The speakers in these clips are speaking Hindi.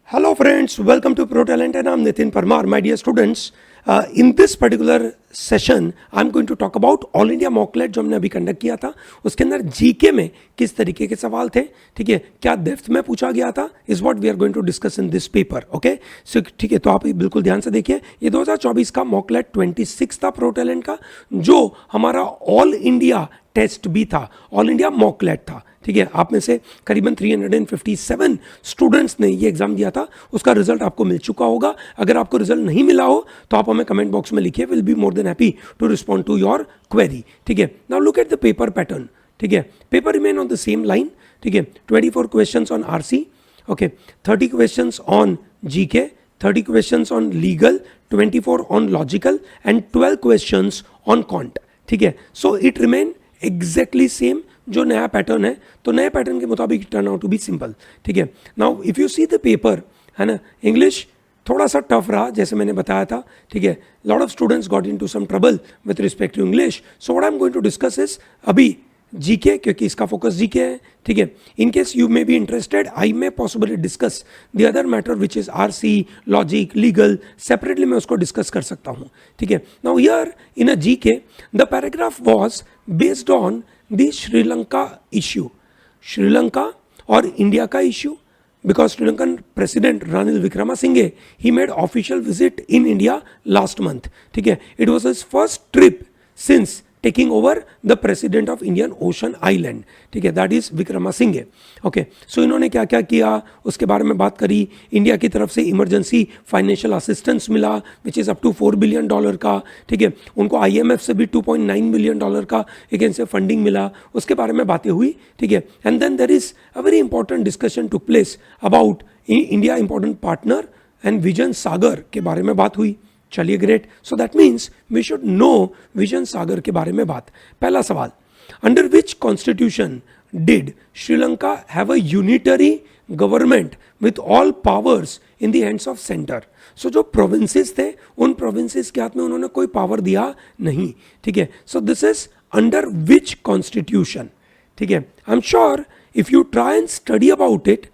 Hello friends, welcome to Pro Talent and I'm Nitin Parmar. My dear students, in this particular session I'm going to talk about all India मॉकलेट जो हमने अभी कंडक्ट किया था. उसके अंदर जीके में किस तरीके के सवाल थे, ठीक है, क्या डेप्थ में पूछा गया था, is what we are going to discuss in this paper. Okay so ठीक है, तो आप बिल्कुल ध्यान से देखिए. ये 2024 का मॉकलेट 26 था प्रो टैलेंट का, जो हमारा ऑल इंडिया टेस्ट भी था, ऑल इंडिया मॉकलेट था. ठीक है, आप में से करीबन 357 स्टूडेंट्स ने ये एग्जाम दिया था. उसका रिजल्ट आपको मिल चुका होगा. अगर आपको रिजल्ट नहीं मिला हो तो आप हमें कमेंट बॉक्स में लिखिए. Will be more than happy to respond to your query. ठीक है, now look at the paper pattern. ठीक है, paper remain on the same line. ठीक है, 24 questions on RC. Okay, 30 questions on GK, 30 questions on legal, 24 on logical and 12 questions on quant. ठीक है, so it remain exactly same. जो नया पैटर्न है, तो नए पैटर्न के मुताबिक turn out to be simple. ठीक है, now if you see the paper, है ना, इंग्लिश थोड़ा सा टफ रहा जैसे मैंने बताया था. ठीक है, lot of students got into some trouble with respect to English. So what I am going to discuss is अभी जीके, क्योंकि इसका फोकस जीके है. ठीक है, in case you may be interested, I may possibly discuss the other matter which is RC, logic, legal, separately मैं उसको डिस्कस कर सकता हूँ. ठीक है, now here in a GK the paragraph was based on the Sri Lanka issue. Sri Lanka और इंडिया का issue, because Sri Lankan President Ranil Wickremesinghe, he made official visit in India last month. ठीक है, it was his first trip since taking over the president of Indian Ocean Island. ठीक है, that is Wickremesinghe. Okay, so इन्होंने क्या क्या किया उसके बारे में बात करी. इंडिया की तरफ से इमरजेंसी फाइनेंशियल असिस्टेंस मिला which is up to $4 billion का. ठीक है, उनको IMF से भी $2.9 बिलियन का अगेन से फंडिंग मिला. उसके बारे में बातें हुई. ठीक है, and then there is a very important discussion took place about India important partner and vision Sagar के बारे में बात हुई. चलिए, great. So that means we should know vision Sagar के बारे में बात. पहला सवाल, under which constitution did Sri Lanka have a unitary government with all powers in the hands of centre. So जो प्रोविंसेस थे, उन प्रोविंसेस के हाथ में उन्होंने कोई पावर दिया नहीं. ठीक है, so this is under which constitution. ठीक है, I am sure if you try and study about it,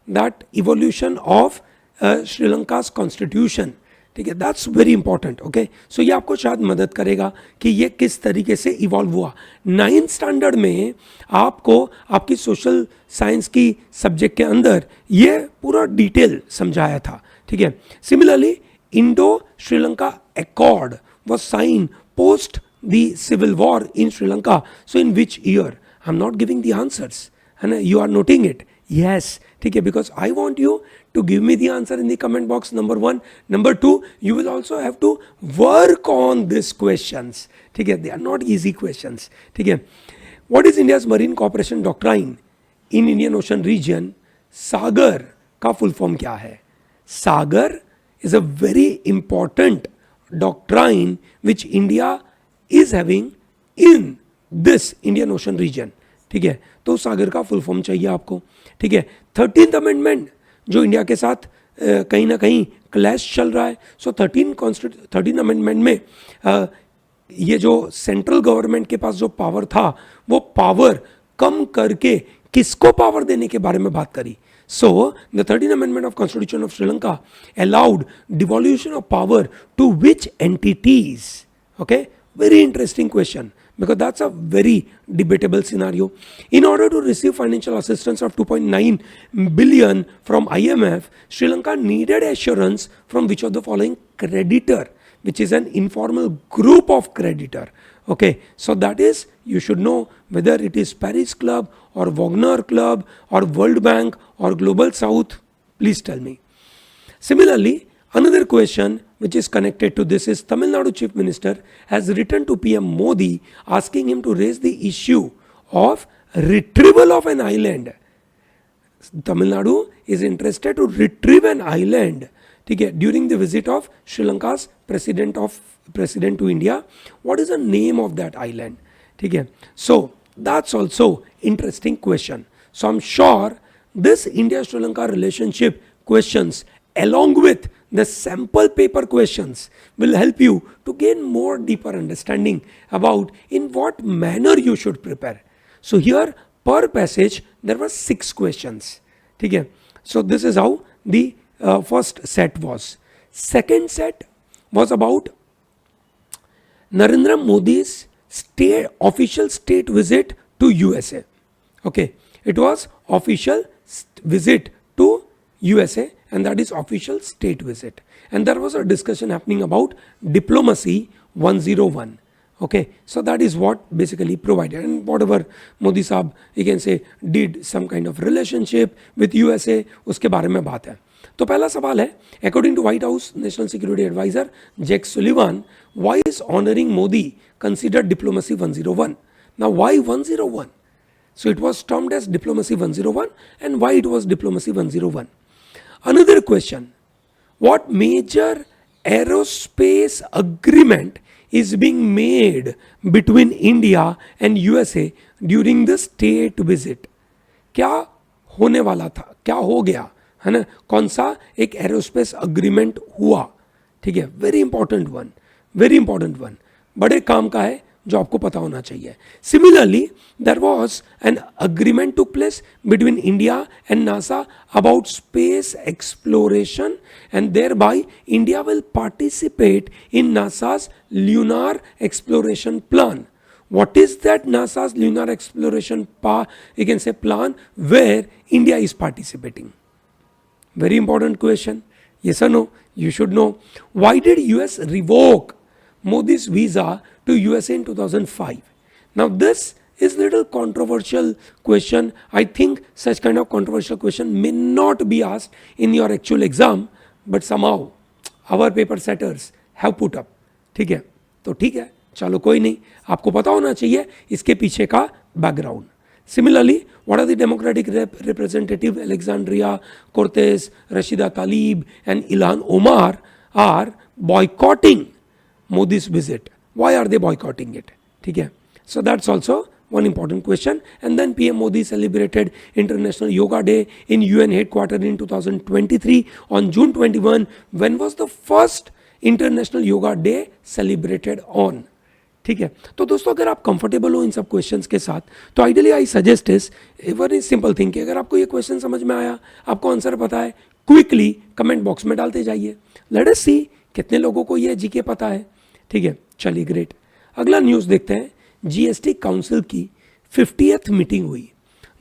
that evolution of Sri Lanka's constitution, ठीक है, that's very important. Okay, so ये आपको शायद मदद करेगा कि ये किस तरीके से इवॉल्व हुआ. 9th स्टैंडर्ड में आपको आपकी सोशल साइंस की सब्जेक्ट के अंदर ये पूरा डिटेल समझाया था. ठीक है, similarly Indo Sri Lanka accord was sign post the civil war in Sri Lanka. So in which year? I am not giving the answers, है ना, you are noting it. Yes, ठीक है, because I want you to give me the answer in the comment box, number 1. Number 2, you will also have to work on these questions. ठीक है, they are not easy questions. ठीक है, what is India's marine cooperation doctrine in Indian Ocean region? सागर का फुल फॉर्म क्या है? सागर is a very important doctrine which India is having in this Indian Ocean region. ठीक है, तो सागर का फुल फॉर्म चाहिए आपको. ठीक है, 13th अमेंडमेंट जो इंडिया के साथ कहीं ना कहीं क्लैश चल रहा है. सो 13 अमेंडमेंट में ये जो सेंट्रल गवर्नमेंट के पास जो पावर था, वो पावर कम करके किसको पावर देने के बारे में बात करी. So the 13th amendment of constitution of Sri Lanka allowed devolution of power to which entities. Okay, very interesting question, because that's a very debatable scenario. In order to receive financial assistance of 2.9 billion from IMF, Sri Lanka needed assurance from which of the following creditor, which is an informal group of creditor. Okay, so that is, you should know whether it is Paris Club or Wagner Club or World Bank or Global South. Please tell me. Similarly, another question which is connected to this is Tamil Nadu Chief Minister has written to PM Modi asking him to raise the issue of retrieval of an island. Tamil Nadu is interested to retrieve an island, ठीक है, during the visit of Sri Lanka's president to India. What is the name of that island? ठीक है, so that's also interesting question. So I'm sure this India-Sri Lanka relationship questions along with the sample paper questions will help you to gain more deeper understanding about in what manner you should prepare. So here per passage there were 6 questions. ठीक है, so this is how the first set was. Second set was about Narendra Modi's official state visit to USA. Okay, it was official visit to USA, and that is official state visit. And there was a discussion happening about diplomacy 101. Okay, so that is what basically provided, and whatever Modi साहब you can say did some kind of relationship with USA, उसके बारे में बात है. तो पहला सवाल है, according to White House national security adviser Jake Sullivan, why is honouring Modi considered diplomacy 101? Now why 101? So it was termed as diplomacy 101, and why it was diplomacy 101? Another question, what major aerospace agreement is being made between India and USA during the state visit? क्या होने वाला था, क्या हो गया, है ना, कौन सा एक एरोस्पेस अग्रीमेंट हुआ? ठीक है, very important one, very important one, बड़े काम का है जो आपको पता होना चाहिए. Similarly, there was an agreement took place between India and NASA about space exploration, and thereby India will participate in NASA's lunar exploration plan. What is that NASA's lunar exploration you can say plan where India is participating? Very important question. Yes or no? You should know. Why did US revoke Modi's visa to USA in 2005? Now this is little controversial question. I think such kind of controversial question may not be asked in your actual exam, but somehow our paper setters have put up. ठीक है, तो ठीक है, चलो कोई नहीं, आपको पता होना चाहिए इसके पीछे का background. Similarly, what are the Democratic representative Alexandria Cortez, Rashida Tlaib and Ilhan Omar are boycotting Modi's visit? Why are they boycotting it? ठीक है, so that's also one important question. And then PM Modi celebrated International Yoga Day in UN headquarters in 2023 on June 21. When was the first International Yoga Day celebrated on? ठीक है, तो दोस्तों अगर आप कंफर्टेबल हो इन सब क्वेश्चंस के साथ, तो ideally I suggest is very simple thing कि अगर आपको ये क्वेश्चन समझ में आया, आपको आंसर पता है, क्विकली कमेंट बॉक्स में डालते जाइए. लेट अस सी कितने लोगों को ये जीके पता है. ठीक है, चलिए ग्रेट. अगला न्यूज़ देखते हैं. जीएसटी काउंसिल की 50th मीटिंग हुई,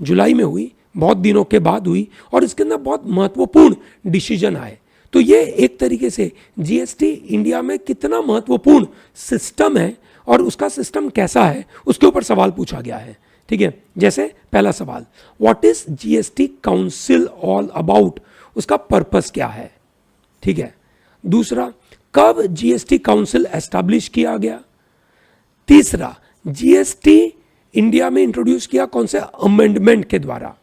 जुलाई में हुई, बहुत दिनों के बाद हुई, और इसके अंदर बहुत महत्वपूर्ण डिसीजन आए. तो ये एक तरीके से जीएसटी इंडिया में कितना महत्वपूर्ण सिस्टम है और उसका सिस्टम कैसा है, उसके ऊपर सवाल पूछा गया है. ठीक है, जैसे पहला सवाल, what is GST council all about, उसका पर्पस क्या है. ठीक है, दूसरा, कब जीएसटी काउंसिल एस्टैब्लिश किया गया. तीसरा, जीएसटी इंडिया में इंट्रोड्यूस किया कौन से अमेंडमेंट के द्वारा.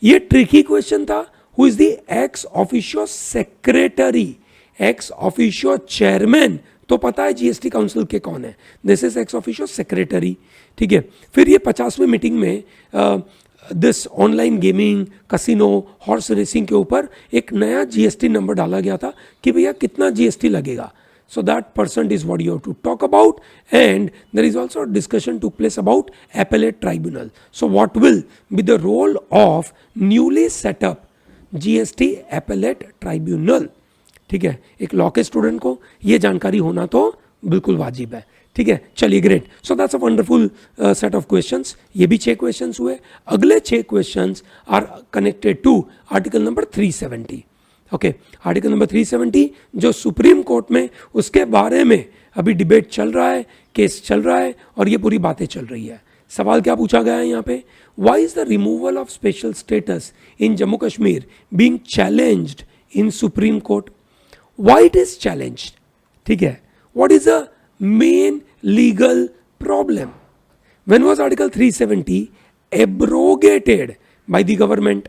ये ट्रिकी क्वेश्चन था. Who is the ex officio secretary, ex officio chairman, तो पता है जीएसटी काउंसिल के कौन है, this is ex officio secretary. ठीक है, फिर ये 50वीं मीटिंग में this online gaming, casino, horse racing के ऊपर एक नया जीएसटी नंबर डाला गया था कि भैया कितना जीएसटी लगेगा. So that percent is what you have to talk about, and there is also a discussion took place about appellate tribunal. So what will be the role of newly set up GST appellate tribunal? ठीक है, एक लॉ के स्टूडेंट को ये जानकारी होना तो बिल्कुल वाजिब है. ठीक है, चलिए great. So that's a wonderful set of questions. ये भी 6 क्वेश्चंस हुए. अगले 6 questions are connected to article number 370. Okay, article number 370 जो सुप्रीम कोर्ट में, उसके बारे में अभी डिबेट चल रहा है, केस चल रहा है, और ये पूरी बातें चल रही है. सवाल क्या पूछा गया है यहाँ पे, why is the removal of special status in Jammu Kashmir being challenged in supreme court. Why it is challenged. ठीक है, what is the main legal problem. When was article 370 abrogated by the government,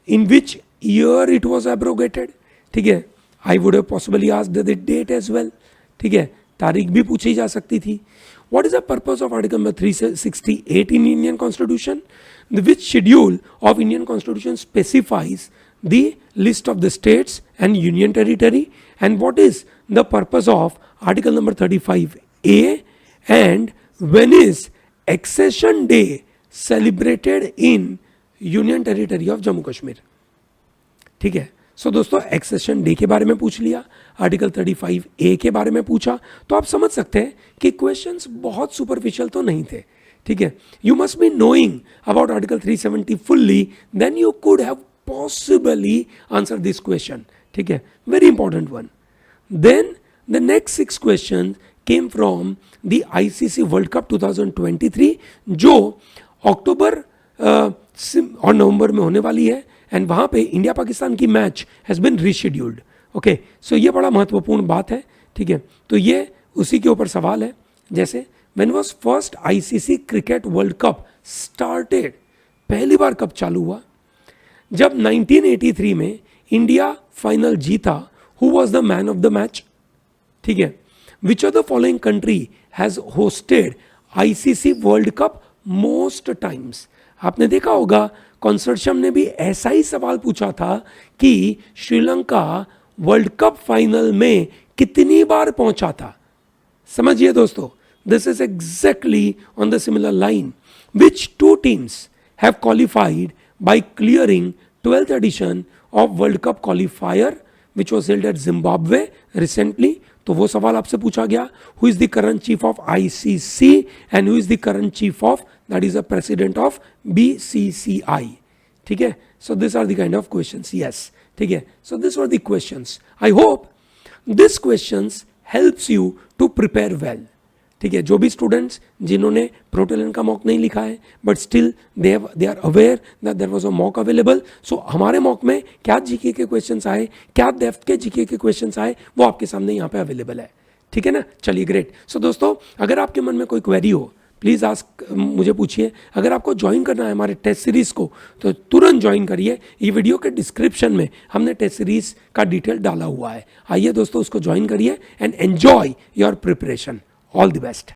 in which year it was abrogated. ठीक है, I would have possibly asked the date as well. ठीक है, तारीख भी पूछी जा सकती थी. What is the purpose of article number 368 in Indian Constitution? Which schedule of Indian Constitution specifies the list of the states and union territory, and what is the purpose of article number 35A, and when is accession day celebrated in union territory of Jammu Kashmir? ठीक है, सो दोस्तों एक्सेशन डे के बारे में पूछ लिया, आर्टिकल 35A के बारे में पूछा, तो आप समझ सकते हैं कि क्वेश्चंस बहुत सुपरफिशियल तो नहीं थे, ठीक है. You must be knowing about article 370 fully, then you could have possibly answer this question, ठीक है. Very important one. Then the next 6 question came from the ICC world cup 2023 जो अक्टूबर और नवंबर में होने वाली है, एंड वहाँ पे इंडिया पाकिस्तान की match has been rescheduled. Okay, so ये बड़ा महत्वपूर्ण बात है, ठीक है. तो ये उसी के ऊपर सवाल है. जैसे when was first ICC cricket world cup started, पहली बार कब चालू हुआ? जब 1983 में इंडिया फाइनल जीता. Who was the man of the match? ठीक है. Which of the following country has hosted ICC world cup most times? आपने देखा होगा कंसोर्शियम ने भी ऐसा ही सवाल पूछा था कि श्रीलंका वर्ल्ड कप फाइनल में कितनी बार पहुंचा था. समझिए दोस्तों, this is exactly on the similar line. Which 2 teams have qualified by clearing 12th edition of world cup qualifier which was held at Zimbabwe recently? तो वो सवाल आपसे पूछा गया. Who is the current chief of ICC and who is the current chief of, that is the president of BCCI. ठीक है. So this are the kind of questions. Yes, ठीक है. So this were the questions. I hope this questions helps you to prepare well. ठीक है. जो भी स्टूडेंट्स जिन्होंने प्रोटोलैंड का मॉक नहीं लिखा है but still they are aware that there was a mock available. So हमारे मॉक में क्या जीके के क्वेश्चंस आए, क्या डेप्थ के जीके के क्वेश्चंस आए, वो आपके सामने यहाँ पे अवेलेबल है. ठीक है ना. चलिए, ग्रेट. सो दोस्तों, अगर आपके मन में कोई क्वेरी हो प्लीज़ आस्क, मुझे पूछिए. अगर आपको ज्वाइन करना है हमारे टेस्ट सीरीज़ को तो तुरंत ज्वाइन करिए. ये वीडियो के डिस्क्रिप्शन में हमने टेस्ट सीरीज़ का डिटेल डाला हुआ है. आइए दोस्तों, उसको ज्वाइन करिए and enjoy your preparation. All the best.